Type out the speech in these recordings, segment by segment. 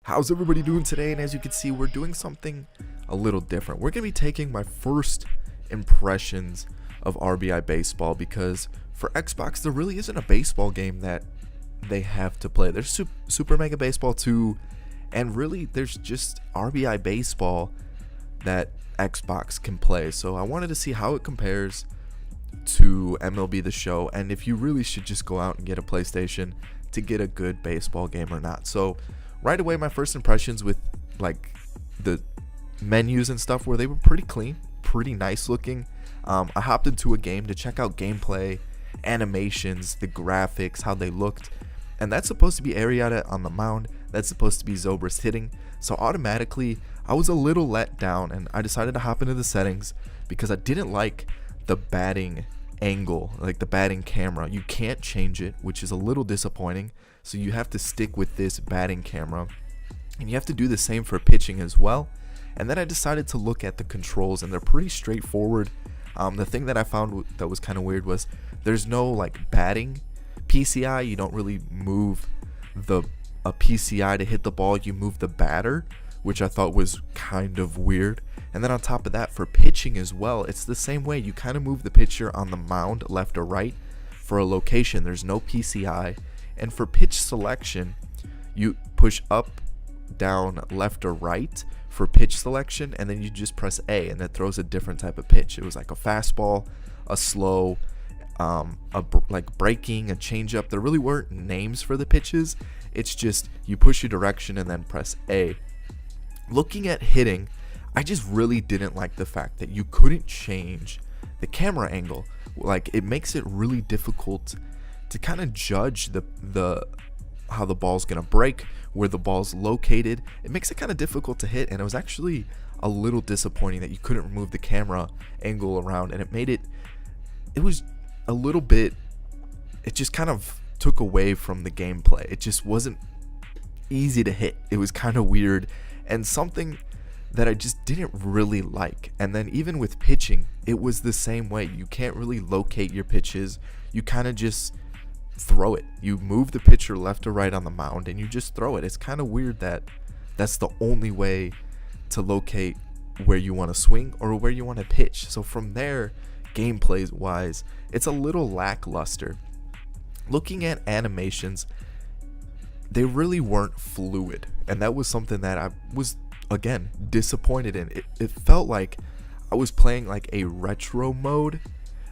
How's everybody doing today? And as you can see, we're doing something a little different. We're going to be taking my first impressions of RBI baseball, because for Xbox there really isn't a baseball game that they have to play. There's Super Mega Baseball 2, and really there's just RBI baseball that Xbox can play. So I wanted to see how it compares to MLB The Show, and if you really should just go out and get a PlayStation to get a good baseball game or not. So right away, my first impressions with like the menus and stuff were they were pretty clean, pretty nice looking. I hopped into a game to check out gameplay, animations, the graphics, how they looked, and that's supposed to be Arrieta on the mound. That's supposed to be Zobrist hitting. So automatically, I was a little let down, and I decided to hop into the settings because I didn't like the batting angle, like the batting camera. You can't change it, which is a little disappointing. So you have to stick with this batting camera, and you have to do the same for pitching as well. And then I decided to look at the controls, and they're pretty straightforward. The thing that I found that was kind of weird was there's no like batting PCI. You don't really move a PCI to hit the ball. You move the batter, which I thought was kind of weird. And then on top of that, for pitching as well, it's the same way. You kind of move the pitcher on the mound left or right for a location. There's no PCI. And for pitch selection, you push up, down, left or right for pitch selection, and then you just press A, and that throws a different type of pitch. It was like a fastball, a slow, like breaking, a changeup. There really weren't names for the pitches. It's just you push your direction and then press A. Looking at hitting, I just really didn't like the fact that you couldn't change the camera angle. Like, it makes it really difficult to kind of judge the how the ball's gonna break, where the ball's located. It makes it kind of difficult to hit, and it was actually a little disappointing that you couldn't remove the camera angle around, and it was a little bit, it just kind of took away from the gameplay. It just wasn't easy to hit. It was kind of weird, and something that I just didn't really like. And then even with pitching, it was the same way. You can't really locate your pitches. You kind of just throw it. You move the pitcher left or right on the mound, and you just throw it. It's kind of weird that that's the only way to locate where you want to swing or where you want to pitch. So from there, gameplay wise, it's a little lackluster. Looking at animations, they really weren't fluid, and that was something that I was, again, disappointed in. It felt like I was playing like a retro mode,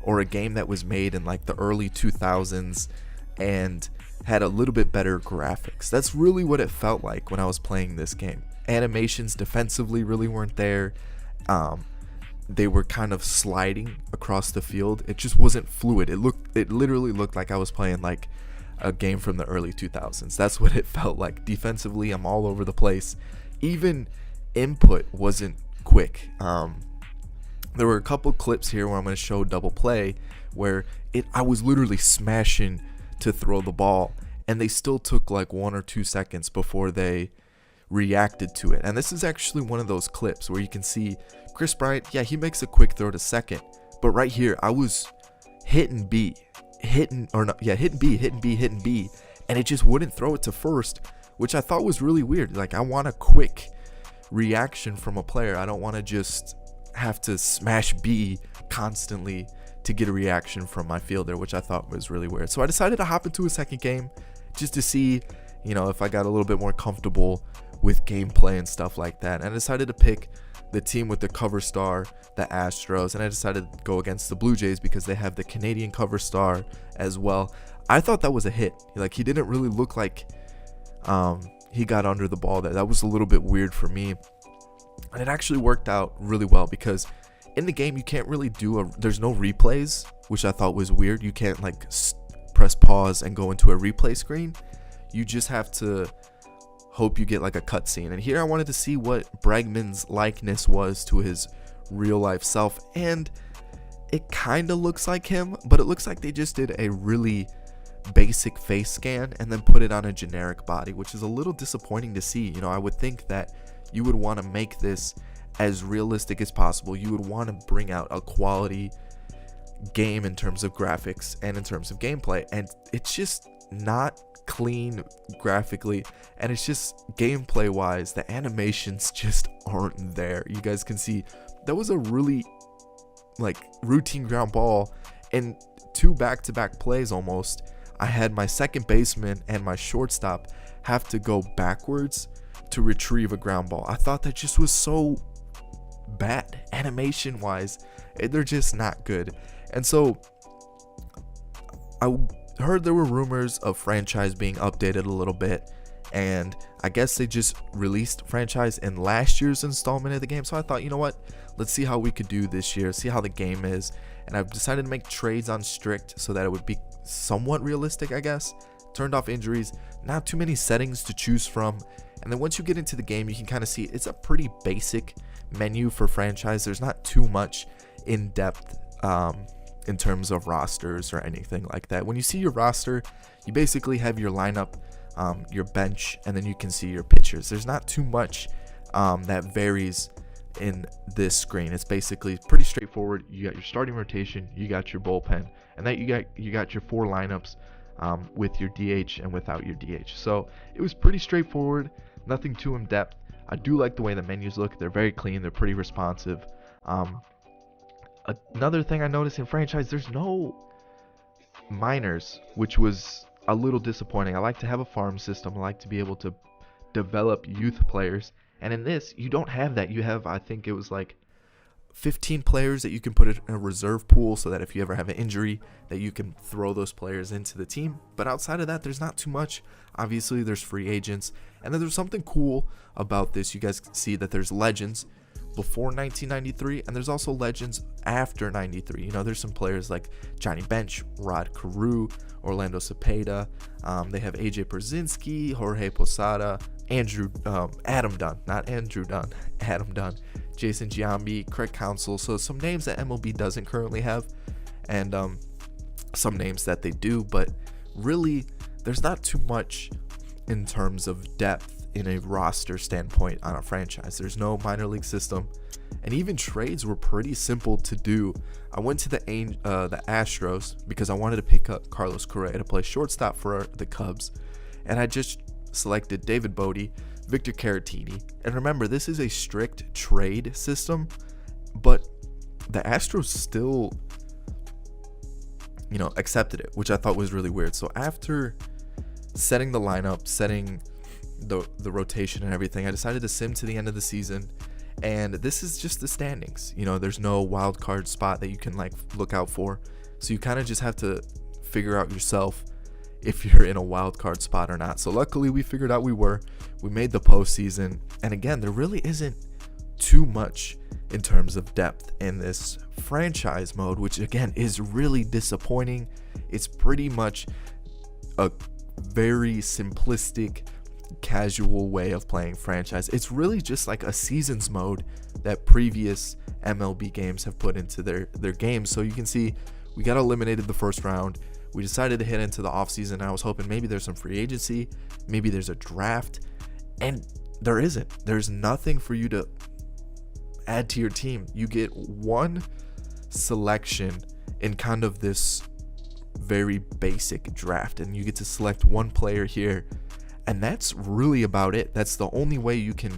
or a game that was made in like the early 2000s and had a little bit better graphics. That's really what it felt like when I was playing this game. Animations defensively really weren't there. They were kind of sliding across the field. It just wasn't fluid. It literally looked like I was playing like a game from the early 2000s. That's what it felt like. Defensively, I'm all over the place. Even input wasn't quick. There were a couple clips here where I'm going to show double play where I was literally smashing to throw the ball, and they still took like 1 or 2 seconds before they reacted to it. And this is actually one of those clips where you can see Chris Bryant, yeah, he makes a quick throw to second, but right here I was hitting B, and it just wouldn't throw it to first, which I thought was really weird. Like, I want a quick reaction from a player. I don't want to just have to smash B constantly to get a reaction from my fielder, which I thought was really weird. So I decided to hop into a second game just to see, if I got a little bit more comfortable with gameplay and stuff like that. And I decided to pick the team with the cover star, the Astros, and I decided to go against the Blue Jays because they have the Canadian cover star as well. I thought that was a hit. Like, he didn't really look like he got under the ball there. That was a little bit weird for me. And it actually worked out really well because in the game you can't really there's no replays, which I thought was weird. You can't like press pause and go into a replay screen. You just have to hope you get like a cutscene. And here I wanted to see what Bregman's likeness was to his real life self, and it kind of looks like him, but it looks like they just did a really basic face scan and then put it on a generic body, which is a little disappointing to see. I would think that you would want to make this as realistic as possible. You would want to bring out a quality game in terms of graphics and in terms of gameplay, and it's just not clean graphically, and it's just gameplay wise, the animations just aren't there. You guys can see that was a really like routine ground ball, and 2 back-to-back plays almost. I had my second baseman and my shortstop have to go backwards to retrieve a ground ball. I thought that just was so bad animation wise. They're just not good. And so I heard there were rumors of franchise being updated a little bit, and I guess they just released franchise in last year's installment of the game. So I thought, you know what, let's see how we could do this year, see how the game is. And I've decided to make trades on strict so that it would be somewhat realistic, I guess. Turned off injuries, not too many settings to choose from. And then once you get into the game, you can kind of see it's a pretty basic menu for franchise. There's not too much in depth in terms of rosters or anything like that. When you see your roster, you basically have your lineup, your bench, and then you can see your pitchers. There's not too much that varies in this screen. It's basically pretty straightforward. You got your starting rotation, you got your bullpen, and then you got your 4 lineups with your DH and without your DH. So it was pretty straightforward, nothing too in depth. I do like the way the menus look. They're very clean, they're pretty responsive. Another thing I noticed in franchise, there's no minors, which was a little disappointing. I like to have a farm system. I like to be able to develop youth players, and in this you don't have that. You have, I think it was like 15 players that you can put in a reserve pool, so that if you ever have an injury, that you can throw those players into the team. But outside of that, there's not too much. Obviously there's free agents, and then there's something cool about this. You guys can see that there's legends before 1993, and there's also legends after 93. You know, there's some players like Johnny Bench, Rod Carew, Orlando Cepeda. They have AJ Pierzynski, Jorge Posada, Adam Dunn, not Andrew Dunn, Adam Dunn, Jason Giambi, Craig Counsell. So some names that MLB doesn't currently have, and some names that they do, but really there's not too much in terms of depth in a roster standpoint on a franchise. There's no minor league system, and even trades were pretty simple to do. I went to the Astros because I wanted to pick up Carlos Correa to play shortstop for the Cubs, and I just selected David Bodie, Victor Caratini. And remember, this is a strict trade system, but the Astros still, you know, accepted it, which I thought was really weird. So after setting the lineup, setting the rotation and everything, I decided to sim to the end of the season, and this is just the standings. You know, there's no wild card spot that you can like look out for, so you kind of just have to figure out yourself if you're in a wild card spot or not. So luckily we figured out we made the postseason, and again, there really isn't too much in terms of depth in this franchise mode, which again is really disappointing. It's pretty much a very simplistic, casual way of playing franchise. It's really just like a seasons mode that previous MLB games have put into their games. So you can see we got eliminated the first round. We decided to hit into the offseason. I was hoping maybe there's some free agency, maybe there's a draft, and there isn't. There's nothing for you to add to your team. You get one selection in kind of this very basic draft, and you get to select one player here, and that's really about it. That's the only way you can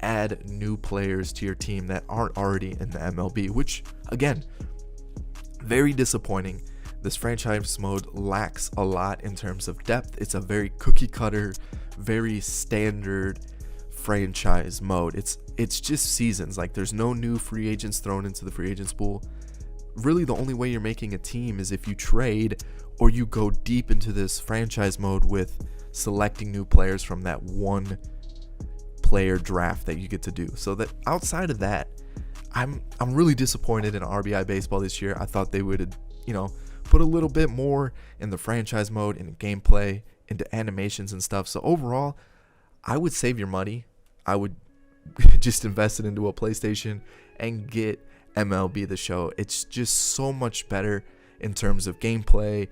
add new players to your team that aren't already in the MLB, which again, very disappointing. This franchise mode lacks a lot in terms of depth. It's a very cookie cutter, very standard franchise mode. It's just seasons. Like, there's no new free agents thrown into the free agents pool. Really, the only way you're making a team is if you trade or you go deep into this franchise mode with selecting new players from that one player draft that you get to do. So that outside of that, I'm really disappointed in RBI baseball this year. I thought they would, you know, put a little bit more in the franchise mode, in gameplay, into animations and stuff. So overall, I would save your money. I would just invest it into a PlayStation and get MLB The Show. It's just so much better in terms of gameplay.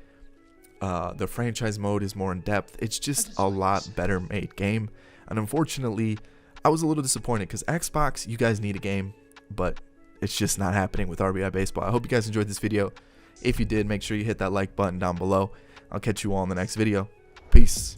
The franchise mode is more in depth. It's just a lot better made game. And unfortunately, I was a little disappointed because Xbox, you guys need a game, but it's just not happening with RBI Baseball. I hope you guys enjoyed this video. If you did, make sure you hit that like button down below. I'll catch you all in the next video. Peace.